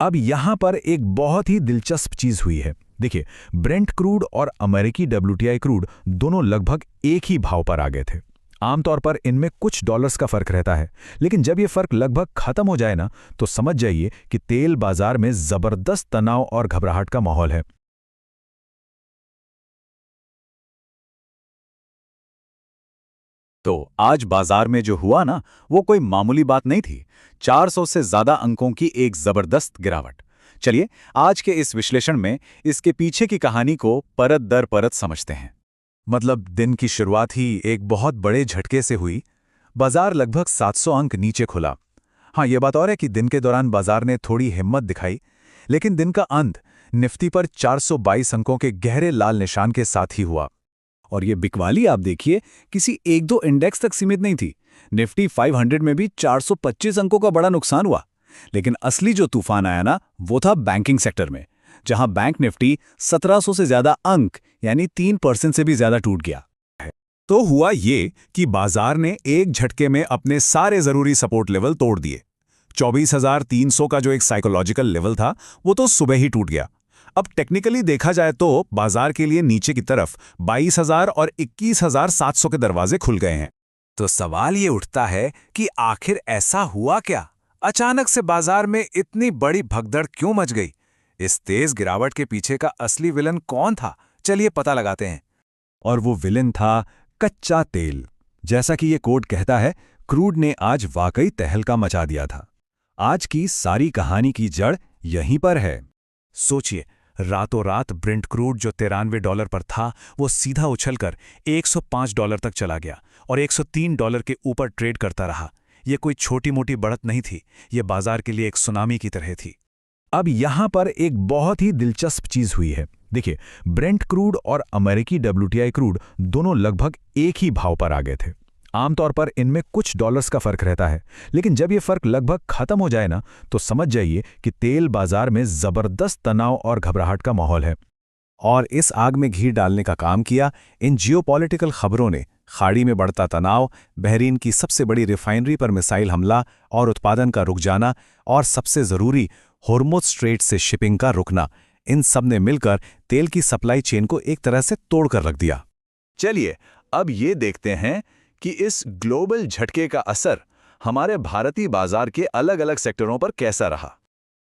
अब यहां पर एक बहुत ही दिलचस्प चीज हुई है। देखिए, ब्रेंट क्रूड और अमेरिकी डब्ल्यूटीआई क्रूड दोनों लगभग एक ही भाव पर आ गए थे। आमतौर पर इनमें कुछ डॉलर्स का फर्क रहता है, लेकिन जब ये फर्क लगभग खत्म हो जाए ना, तो समझ जाइए कि तेल बाजार में जबरदस्त तनाव और घबराहट का माहौल है। तो आज बाजार में जो हुआ ना, वो कोई मामूली बात नहीं थी। 400 से ज्यादा अंकों की एक जबरदस्त गिरावट। चलिए, आज के इस विश्लेषण में इसके पीछे की कहानी को परत दर परत समझते हैं। मतलब दिन की शुरुआत ही एक बहुत बड़े झटके से हुई। बाजार लगभग 700 अंक नीचे खुला। हाँ, ये बात और है कि दिन के दौरान बाजार ने थोड़ी हिम्मत दिखाई, लेकिन दिन का अंत निफ्टी पर 422 अंकों के गहरे लाल निशान के साथ ही हुआ। और ये बिकवाली आप देखिए, किसी एक दो इंडेक्स तक सीमित नहीं थी। निफ्टी 500 में भी 425 अंकों का बड़ा नुकसान हुआ। लेकिन असली जो तूफान आया ना, वो था बैंकिंग सेक्टर में, जहां बैंक निफ्टी 1700 से ज्यादा अंक यानी 3% से भी ज्यादा टूट गया। तो हुआ ये कि बाजार ने एक झटके में अपने सारे जरूरी सपोर्ट लेवल तोड़ दिए। 24,300 का जो एक साइकोलॉजिकल लेवल था, वो तो सुबह ही टूट गया। अब टेक्निकली देखा जाए तो बाजार के लिए नीचे की तरफ 22,000 और 21,700 के दरवाजे खुल गए हैं। तो सवाल ये उठता है कि आखिर ऐसा हुआ क्या? अचानक से बाजार में इतनी बड़ी भगदड़ क्यों मच गई? इस तेज गिरावट के पीछे का असली विलन कौन था? चलिए पता लगाते हैं। और वो विलन था कच्चा तेल। जैसा कि ये कोड कहता है, क्रूड ने आज वाकई तहलका मचा दिया था। आज की सारी कहानी की जड़ यहीं पर है। सोचिए, रातों रात ब्रेंट क्रूड जो $93 पर था, वो सीधा उछलकर $105 तक चला गया और $103 के ऊपर ट्रेड करता रहा। ये कोई छोटी मोटी बढ़त नहीं थी, ये बाजार के लिए एक सुनामी की तरह थी। अब यहां पर एक बहुत ही दिलचस्प चीज हुई है। देखिए, ब्रेंट क्रूड और अमेरिकी डब्ल्यूटीआई क्रूड दोनों लगभग एक ही भाव पर आ गए थे। आमतौर पर इनमें कुछ डॉलर्स का फर्क रहता है, लेकिन जब ये फर्क लगभग खत्म हो जाए ना, तो समझ जाइए कि तेल बाजार में जबरदस्त तनाव और घबराहट का माहौल है। और इस आग में घी डालने का काम किया इन जियोपॉलिटिकल खबरों ने। खाड़ी में बढ़ता तनाव, बहरीन की सबसे बड़ी रिफाइनरी पर मिसाइल हमला और उत्पादन का रुक जाना, और सबसे जरूरी होर्मुज स्ट्रेट से शिपिंग का रुकना, इन सब ने मिलकर तेल की सप्लाई चेन को एक तरह से तोड़कर रख दिया। चलिए, अब ये देखते हैं कि इस ग्लोबल झटके का असर हमारे भारतीय बाजार के अलग अलग सेक्टरों पर कैसा रहा।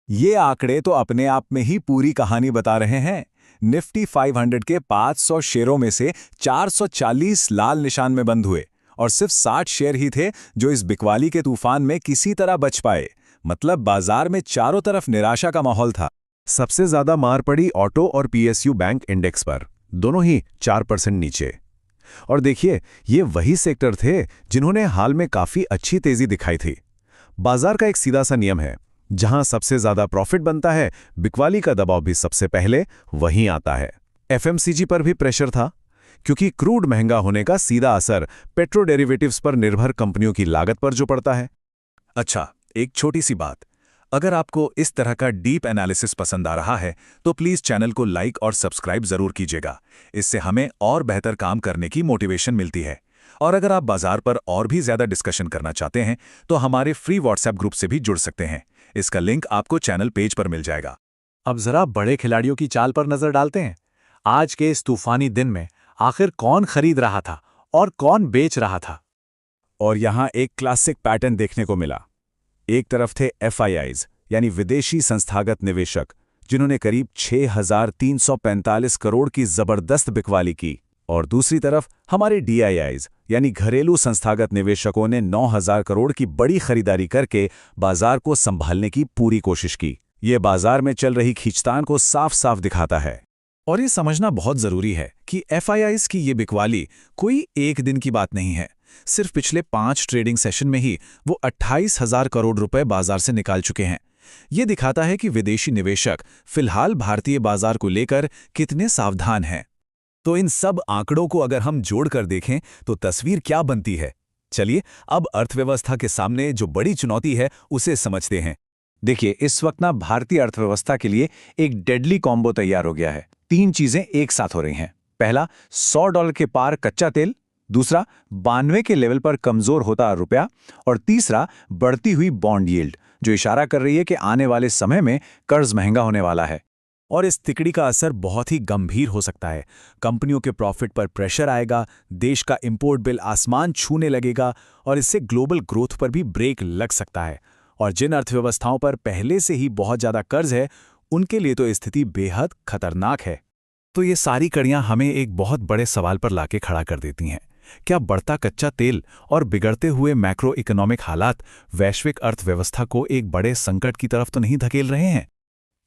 ये आंकड़े तो अपने आप में ही पूरी कहानी बता रहे हैं। निफ्टी 500 के 500 शेयरों में से 440 लाल निशान में बंद हुए, और सिर्फ 60 शेयर ही थे जो इस बिकवाली के तूफान में किसी तरह बच पाए। मतलब बाजार में चारों तरफ निराशा का माहौल था। सबसे ज्यादा मार पड़ी ऑटो और पीएसयू बैंक इंडेक्स पर, दोनों ही 4% नीचे। और देखिए, ये वही सेक्टर थे जिन्होंने हाल में काफी अच्छी तेजी दिखाई थी। बाजार का एक सीधा सा नियम है, जहां सबसे ज्यादा प्रॉफिट बनता है, बिकवाली का दबाव भी सबसे पहले वहीं आता है। एफएमसीजी पर भी प्रेशर था, क्योंकि क्रूड महंगा होने का सीधा असर पेट्रो डेरिवेटिव्स पर निर्भर कंपनियों की लागत पर जो पड़ता है। अच्छा, एक छोटी सी बात, अगर आपको इस तरह का डीप एनालिसिस पसंद आ रहा है तो प्लीज चैनल को लाइक और सब्सक्राइब जरूर कीजिएगा। इससे हमें और बेहतर काम करने की मोटिवेशन मिलती है। और अगर आप बाजार पर और भी ज्यादा डिस्कशन करना चाहते हैं तो हमारे फ्री व्हाट्सएप ग्रुप से भी जुड़ सकते हैं। इसका लिंक आपको चैनल पेज पर मिल जाएगा। अब जरा बड़े खिलाड़ियों की चाल पर नजर डालते हैं। आज के इस तूफानी दिन में आखिर कौन खरीद रहा था और कौन बेच रहा था? और यहां एक क्लासिक पैटर्न देखने को मिला। एक तरफ थे एफआईआईज यानी विदेशी संस्थागत निवेशक, जिन्होंने करीब 6,345 करोड़ की जबरदस्त बिकवाली की, और दूसरी तरफ हमारे डीआईआईज यानी घरेलू संस्थागत निवेशकों ने 9,000 करोड़ की बड़ी खरीदारी करके बाजार को संभालने की पूरी कोशिश की। ये बाजार में चल रही खींचतान को साफ साफ दिखाता है। और ये समझना बहुत जरूरी है कि एफआईआईज की ये बिकवाली कोई एक दिन की बात नहीं है। सिर्फ पिछले 5 ट्रेडिंग सेशन में ही वो 28,000 करोड़ रुपए बाजार से निकाल चुके हैं। ये दिखाता है कि विदेशी निवेशक फिलहाल भारतीय बाजार को लेकर कितने सावधान हैं। तो इन सब आंकड़ों को अगर हम जोड़कर देखें तो तस्वीर क्या बनती है? चलिए अब अर्थव्यवस्था के सामने जो बड़ी चुनौती है उसे समझते हैं। देखिए, इस वक्त ना भारतीय अर्थव्यवस्था के लिए एक डेडली कॉम्बो तैयार हो गया है। 3 चीजें एक साथ हो रही हैं। पहला, $100 के पार कच्चा तेल, दूसरा 92 के लेवल पर कमजोर होता रुपया, और तीसरा बढ़ती हुई बॉन्ड यील्ड, जो इशारा कर रही है कि आने वाले समय में कर्ज महंगा होने वाला है। और इस तिकड़ी का असर बहुत ही गंभीर हो सकता है। कंपनियों के प्रॉफिट पर प्रेशर आएगा, देश का इंपोर्ट बिल आसमान छूने लगेगा और इससे ग्लोबल ग्रोथ पर भी ब्रेक लग सकता है। और जिन अर्थव्यवस्थाओं पर पहले से ही बहुत ज़्यादा कर्ज है, उनके लिए तो स्थिति बेहद खतरनाक है। तो ये सारी कड़ियां हमें एक बहुत बड़े सवाल पर लाके खड़ा कर देती हैं। क्या बढ़ता कच्चा तेल और बिगड़ते हुए मैक्रो इकोनॉमिक हालात वैश्विक अर्थव्यवस्था को एक बड़े संकट की तरफ तो नहीं धकेल रहे हैं?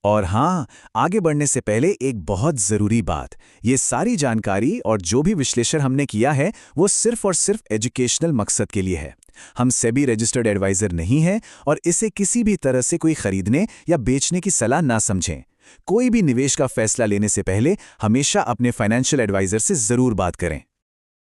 और हाँ, आगे बढ़ने से पहले एक बहुत ज़रूरी बात, ये सारी जानकारी और जो भी विश्लेषण हमने किया है वो सिर्फ और सिर्फ एजुकेशनल मकसद के लिए है। हम सेबी रजिस्टर्ड एडवाइज़र नहीं हैं और इसे किसी भी तरह से कोई खरीदने या बेचने की सलाह ना समझें। कोई भी निवेश का फैसला लेने से पहले हमेशा अपने फाइनेंशियल एडवाइज़र से ज़रूर बात करें।